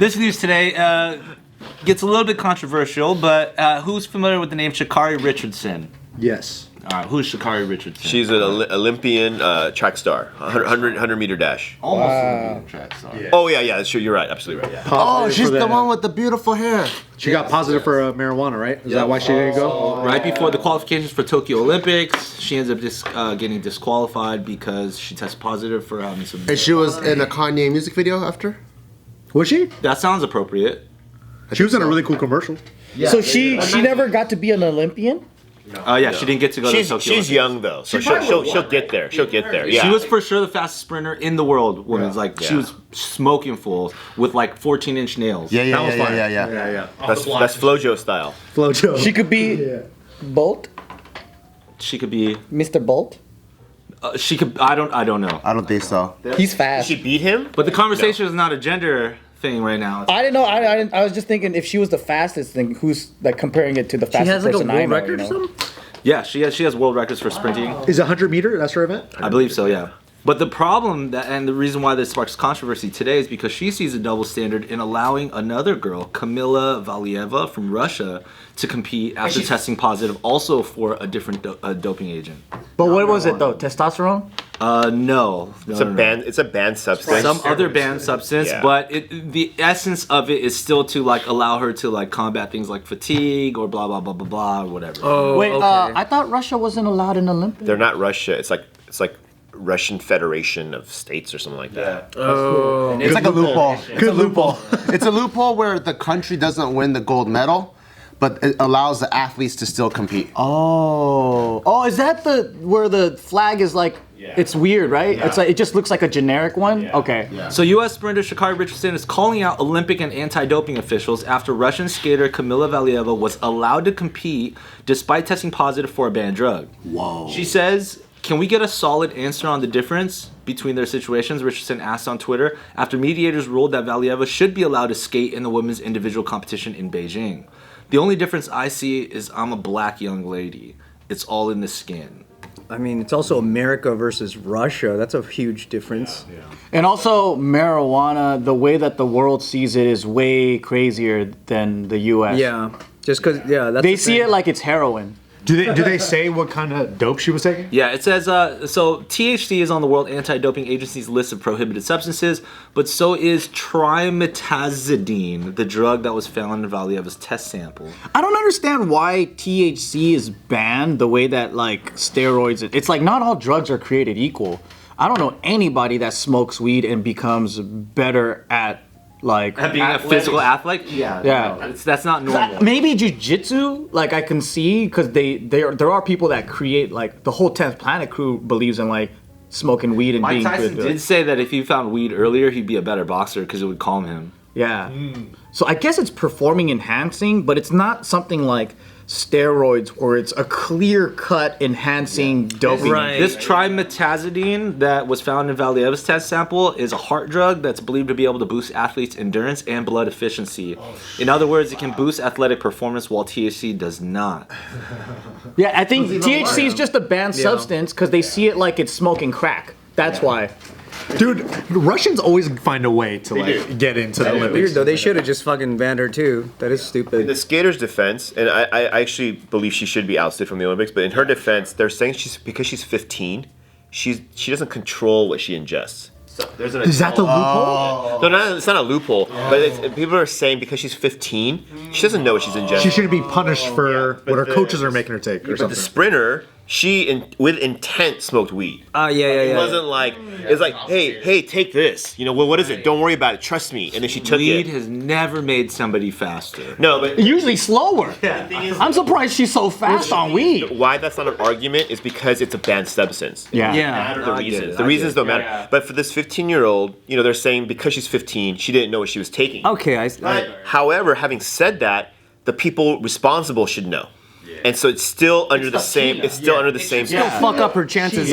This news today gets a little bit controversial, but who's familiar with the name Sha'Carri Richardson? Yes. All right, who's Sha'Carri Richardson? She's an Olympian track star, 100 meter dash. Almost a track star. Yeah. Oh yeah, sure, you're right, absolutely right. Yeah. Oh, she's the one with the beautiful hair. She got positive for marijuana, right? Is that why she didn't go? Right before the qualifications for Tokyo Olympics, she ends up getting disqualified because she tested positive for having some. And she was in a Kanye music video after? Was she? That sounds appropriate. She was in a really cool commercial. Yeah. So she never got to be an Olympian? Yeah, she didn't get to go to Tokyo Olympics. She's young though, so she'll get there. She'll get there. Yeah. She was for sure the fastest sprinter in the world. Women's she was smoking full with like 14-inch nails. Yeah. That's Flojo style. Flojo. She could be Bolt. She could be Mr. Bolt. She could. I don't know. I don't think so. He's fast. Did she beat him? But the conversation is not a gender thing right now. I didn't know. I was just thinking if she was the fastest thing, who's like comparing it to the fastest She has like a person I world know, record or something? Yeah, she has world records for sprinting. Is 100 meter? That's her event? I believe so. Yeah. But the problem and the reason why this sparks controversy today is because she sees a double standard in allowing another girl, Kamila Valieva from Russia, to compete after testing positive also for a different doping agent. But what was it though? Testosterone? No. It's a banned substance. Some other banned substance, but the essence of it is still to like allow her to like combat things like fatigue or blah blah blah blah blah or whatever. Oh, wait. Okay. I thought Russia wasn't allowed in Olympics. They're not Russia. It's like Russian Federation of States or something like that. Oh, it's like a loophole. Good loophole. It's a loophole where the country doesn't win the gold medal, but it allows the athletes to still compete. Oh, is that where the flag is like? Yeah. It's weird, right? Yeah. It's like it just looks like a generic one. Yeah. Okay. Yeah. So U.S. sprinter Sha'Carri Richardson is calling out Olympic and anti-doping officials after Russian skater Kamila Valieva was allowed to compete despite testing positive for a banned drug. Whoa. She says, "Can we get a solid answer on the difference between their situations?" Richardson asked on Twitter after mediators ruled that Valieva should be allowed to skate in the women's individual competition in Beijing. "The only difference I see is I'm a black young lady. It's all in the skin." I mean, it's also America versus Russia. That's a huge difference. Yeah. And also marijuana, the way that the world sees it is way crazier than the U.S. Yeah, just because, that's they see it like it's heroin. Do they say what kind of dope she was taking? Yeah, it says, so THC is on the World Anti-Doping Agency's list of prohibited substances, but so is trimetazidine, the drug that was found in Valieva's test sample. I don't understand why THC is banned the way that, like, steroids... It's like not all drugs are created equal. I don't know anybody that smokes weed and becomes better at like being a physical athlete. Yeah. No, that's not normal. Maybe jiu-jitsu, like I can see, because there are people that create, like the whole 10th Planet crew believes in like smoking weed and being Tyson good. did say that if he found weed earlier, he'd be a better boxer because it would calm him. Yeah. So I guess it's performing enhancing, but it's not something like steroids where it's a clear-cut enhancing doping. Right. This trimetazidine that was found in Valieva's test sample is a heart drug that's believed to be able to boost athletes' endurance and blood efficiency. In other words, it can boost athletic performance while THC does not. Yeah, I think THC is just a banned substance because they see it like it's smoking crack. That's why. Dude, the Russians always find a way to get into the Olympics. Weird though, they should have just fucking banned her too. That is stupid. In the skater's defense, and I actually believe she should be ousted from the Olympics, but in her defense, they're saying because she's 15, she doesn't control what she ingests. So there's is that the loophole? No, it's not a loophole, but people are saying because she's 15, she doesn't know what she's ingesting. She shouldn't be punished for what her coaches are making her take or something. But the sprinter, with intent smoked weed. It wasn't like, it's like, hey, take this. You know, well, what is it? Don't worry about it. Trust me. And then she took Weed it. has never made somebody faster. No, but usually slower. I'm surprised she's so fast on weed. why that's not an argument is because it's a banned substance. Yeah. The reasons don't matter. But for this 15-year-old, you know, they're saying because she's 15, she didn't know what she was taking. Okay, However, having said that, the people responsible should know. And so it's still under the same. It's still under the same. Still fuck up her chances.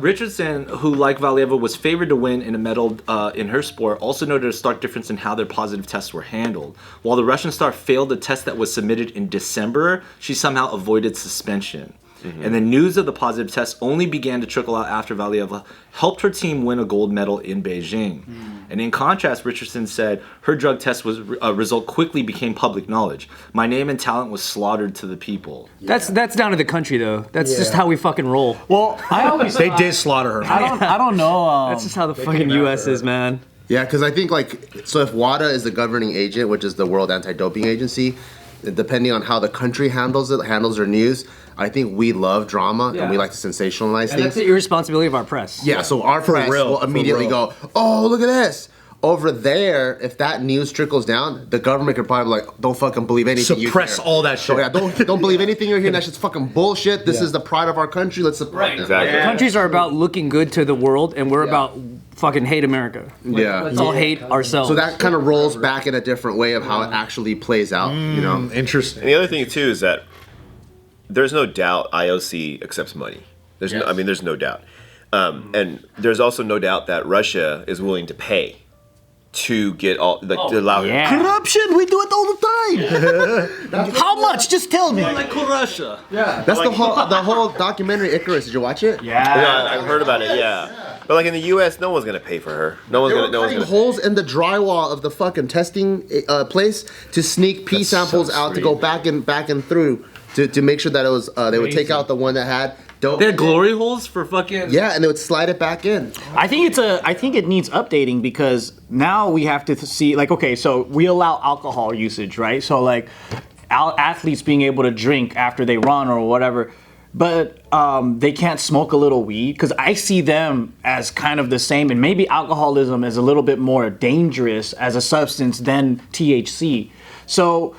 Richardson, who like Valieva was favored to win in a medal in her sport, also noted a stark difference in how their positive tests were handled. While the Russian star failed a test that was submitted in December, she somehow avoided suspension. And then news of the positive test only began to trickle out after Valieva helped her team win a gold medal in Beijing. And in contrast, Richardson said her drug test result quickly became public knowledge. My name and talent was slaughtered to the people. That's down to the country though. That's just how we fucking roll. Well, I always They did slaughter her. I don't know. That's just how the fucking U.S. is, man. Yeah, because I think so if WADA is the governing agent, which is the World Anti-Doping Agency, depending on how the country handles their news, I think we love drama and we like to sensationalize And things. that's the irresponsibility of our press. Yeah, so our press real, will for immediately real. go, oh, look at this. Over there, if that news trickles down, the government could probably be like, don't fucking believe anything you Suppress hear. all that shit. So yeah, don't believe anything you're hearing. That's just fucking bullshit. This is the pride of our country. Let's support them. Exactly. Countries are about looking good to the world, and we're about fucking hate America. Yeah. Let's all hate ourselves. So that kind of rolls back in a different way of how it actually plays out, you know? Interesting. And the other thing too is that there's no doubt IOC accepts money. There's no doubt, and there's also no doubt that Russia is willing to pay to get to allow. yeah. Corruption, we do it all the time. How much? Just tell me. Like Russia. That's the whole documentary Icarus. Did you watch it? Yeah, I've heard about it. Yeah, but like in the U.S., no one's gonna pay for her. No one's gonna. Holes in the drywall of the fucking testing place to sneak pee samples out to go back and through to make sure that it was they would take out the one that had dope. They had glory holes for fucking. Yeah, and they would slide it back in. I think it needs updating because now we have to see like okay, so we allow alcohol usage, right? So like athletes being able to drink after they run or whatever, but they can't smoke a little weed because I see them as kind of the same, and maybe alcoholism is a little bit more dangerous as a substance than THC. So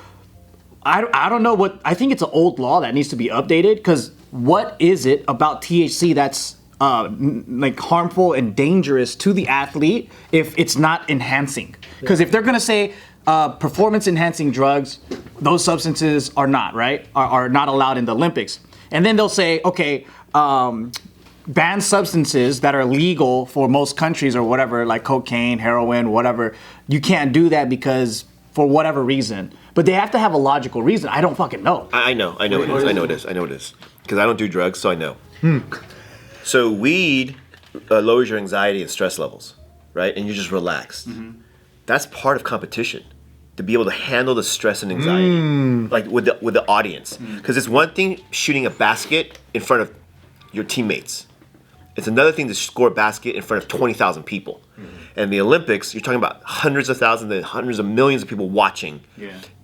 I don't know what I think it's an old law that needs to be updated because what is it about THC that's like harmful and dangerous to the athlete if it's not enhancing? Because if they're gonna say performance enhancing drugs, those substances are not right, are not allowed in the Olympics, and then they'll say okay. Banned substances that are legal for most countries or whatever, like cocaine, heroin, whatever, you can't do that because for whatever reason. But they have to have a logical reason. I don't fucking know. I know it is. Because I don't do drugs, so I know. So weed lowers your anxiety and stress levels, right? And you're just relaxed. That's part of competition. To be able to handle the stress and anxiety, like with the audience. Because it's one thing shooting a basket in front of your teammates. It's another thing to score a basket in front of 20,000 people. And the Olympics, you're talking about hundreds of thousands and hundreds of millions of people watching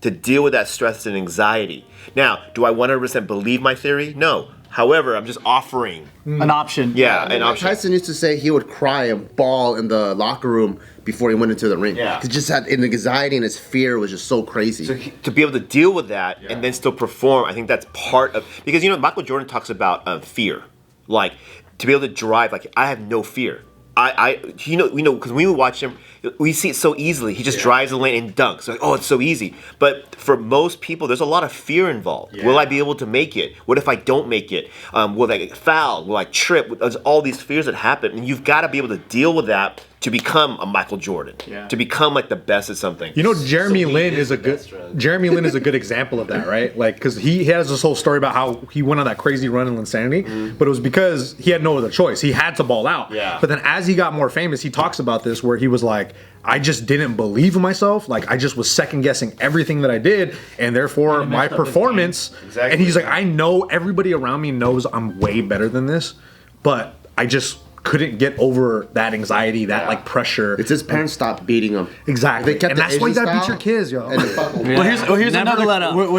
to deal with that stress and anxiety. Now, do I 100% believe my theory? No. However, I'm just offering An option. an option. Tyson used to say he would cry and bawl in the locker room before he went into the ring. Yeah. He just had an anxiety and his fear was just so crazy. So to be able to deal with that and then still perform, I think that's part of, because Michael Jordan talks about fear, like to be able to drive. Like I have no fear. Because when we watch him, we see it so easily. He just drives the lane and dunks. Like, oh, it's so easy. But for most people, there's a lot of fear involved. Yeah. Will I be able to make it? What if I don't make it? Will I get fouled? Will I trip? There's all these fears that happen, and you've got to be able to deal with that to become a Michael Jordan. Yeah. To become like the best at something. Jeremy Lin is a good example of that, right? Like, because he has this whole story about how he went on that crazy run in insanity, but it was because he had no other choice. He had to ball out. Yeah. But then as he got more famous, he talks about this where he was like, I just didn't believe in myself. Like I just was second guessing everything that I did, and therefore my performance. Exactly. And he's like, I know everybody around me knows I'm way better than this, but I just couldn't get over that anxiety, that like pressure. It's his parents stopped beating him. Exactly. They kept And the that's why you Asian gotta beat style, your kids, yo. and they fucking-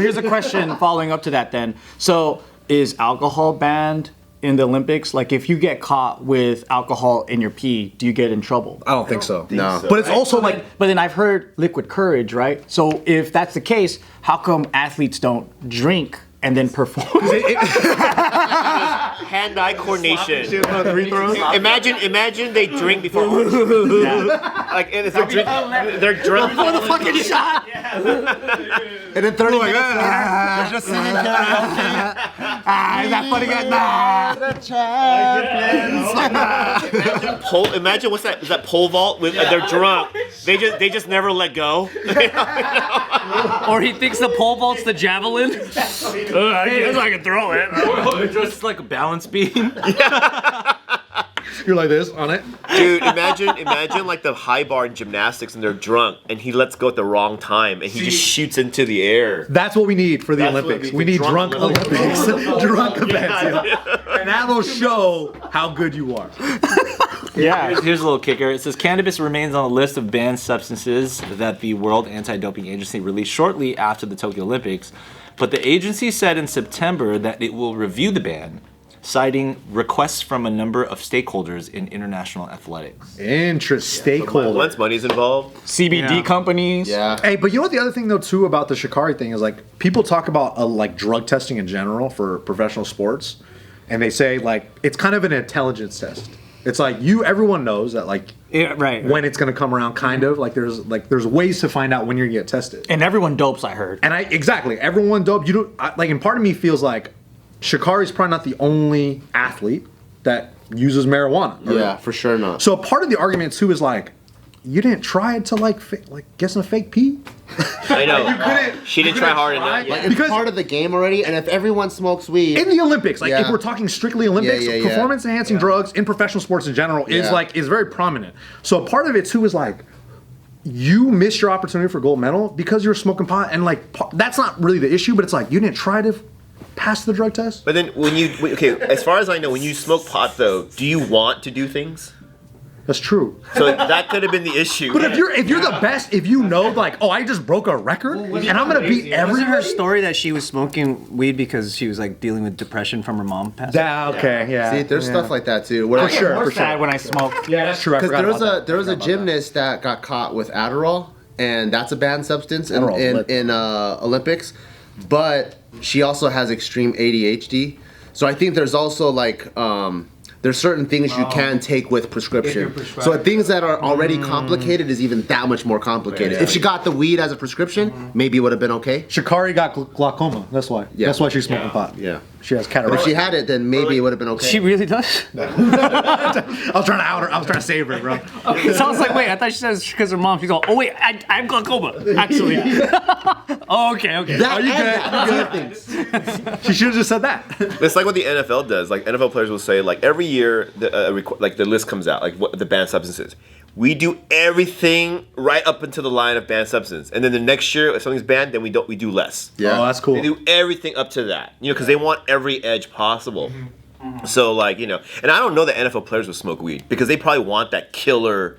Here's a question following up to that then. So is alcohol banned in the Olympics? Like if you get caught with alcohol in your pee, do you get in trouble? I don't think so. No. But it's also like, But then I've heard liquid courage, right? So if that's the case, how come athletes don't drink and then perform? Hand-eye coordination. Imagine they drink before. Like if they're drunk before the fucking shot. And then 30 minutes just singing karaoke. Is that funny? Nah. The champions. Imagine what's that? Is that pole vault? They're drunk. They just never let go. Or he thinks the pole vault's the javelin. I guess I can throw it. Just like a balance beam. You're like this on it. Dude, imagine like the high bar in gymnastics and they're drunk and he lets go at the wrong time and he just shoots into the air. That's what we need for the That's what Olympics. we We need, need the drunk drunk Olympics. Drunk events. And that will show how good you are. Yeah. Here's a little kicker. It says cannabis remains on the list of banned substances that the World Anti-Doping Agency released shortly after the Tokyo Olympics. But the agency said in September that it will review the ban, citing requests from a number of stakeholders in international athletics. Stakeholder. Once money's involved. CBD companies. Yeah. Hey, but you know what the other thing though too about the Sha'Carri thing is like people talk about like drug testing in general for professional sports, and they say like it's kind of an intelligence test. It's like everyone knows that like when it's gonna come around, kind of like there's ways to find out when you're gonna get tested. And everyone dopes, I heard. And everyone dope. You don't like, and part of me feels like Sha'Carri's probably not the only athlete that uses marijuana. Yeah, for sure not. So part of the argument too is like, you didn't try to like get some fake pee. I know. She didn't try hard enough. Like, it's part of the game already, and if everyone smokes weed In the Olympics, like Yeah. if we're talking strictly Olympics, Yeah. performance enhancing drugs in professional sports in general is very prominent. So part of it too is like, you missed your opportunity for gold medal because you're smoking pot, and like that's not really the issue, but it's like you didn't try to pass the drug test. But then as far as I know, when you smoke pot though, do you want to do things? That's true. So that could have been the issue. But if you're the best, if you know like, oh, I just broke a record and I'm gonna beat Wasn't her everybody. story that she was smoking weed because she was like dealing with depression from her mom passing? Yeah. See, there's stuff like that too. Where For sure. More sad when I smoke. Yeah, that's true. I Because forgot there was a gymnast that got caught with Adderall, and that's a banned substance in Adderall's lit. Olympics. But she also has extreme ADHD, so I think there's also like there's certain things you can take with prescription. So things that are already complicated is even that much more complicated. If she got the weed as a prescription, maybe it would have been okay. Sha'Carri got glaucoma. That's why. Yeah. That's why she's smoking pot. Yeah. She has But cataract. if she had it, then maybe it would have been okay. She really does? I was trying to out her. I was trying to save her, bro. So I was like, wait, I thought she said because her mom. She's all, oh wait, I have glaucoma, actually. Oh, okay. That Are you and good? that, You other things. She should have just said that. It's like what the NFL does. Like NFL players will say, like every year, the list comes out, like what the banned substances. We do everything right up until the line of banned substance, and then the next year, if something's banned, then we do less. Yeah. Oh, that's cool. They do everything up to that, because they want every edge possible. So like, and I don't know that NFL players will smoke weed because they probably want that killer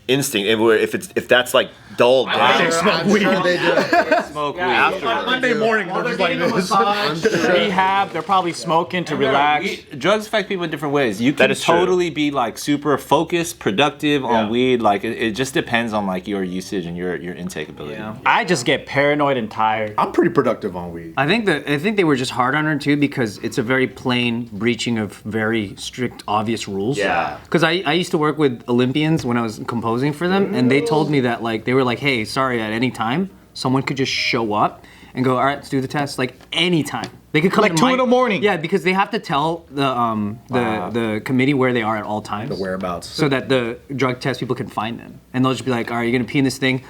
instinct, and where if that's like dulled down. They smoke I'm weed. sure they do. Smoke weed. Monday morning, they're just like this. Rehab, they're probably smoking to relax. Drugs affect people in different ways. You That can is true. totally be like super focused, productive on weed. Like it just depends on like your usage and your intake ability. I just get paranoid and tired. I'm pretty productive on weed. I think they were just hard on her too because it's a very plain breaching of very strict, obvious rules. Yeah. Because I used to work with Olympians when I was composing for them, and they told me that like they were like, hey, sorry, at any time someone could just show up and go, all right, let's do the test. Like anytime they could come Like to 2 in the morning. Yeah, because they have to tell the committee where they are at all times. The whereabouts. So that the drug test people can find them, and they'll just be like, all right, you're gonna pee in this thing.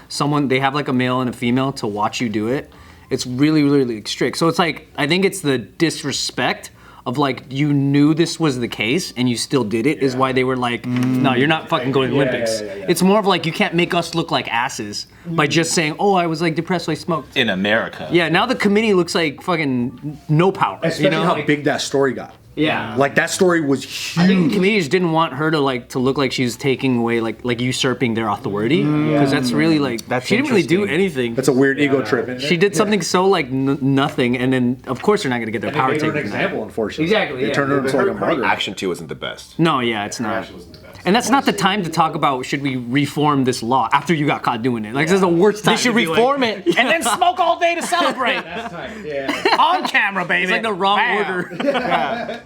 They have like a male and a female to watch you do it. It's really, really strict. So it's like, I think it's the disrespect of like, you knew this was the case and you still did it, is why they were like, no, you're not fucking going to the Olympics. It's more of like, you can't make us look like asses by just saying, oh, I was like depressed, so I smoked. In America. Yeah, now the committee looks like fucking no power. Especially how big that story got. Yeah. Like that story was I think huge. comedians didn't want her to look like she's taking away like usurping their authority, because that's really like she didn't really do anything. That's a weird ego trip. She did something so like nothing, and then of course they're not gonna get their power They taken. were an from that. example, unfortunately. Exactly, They yeah. turned her into like a martyr. Action 2 wasn't the best. No, yeah, it's not. And that's not the time to talk about should we reform this law after you got caught doing it. Like this is the worst time. They should reform it and then smoke all day to celebrate. On camera, baby. It's like the wrong order.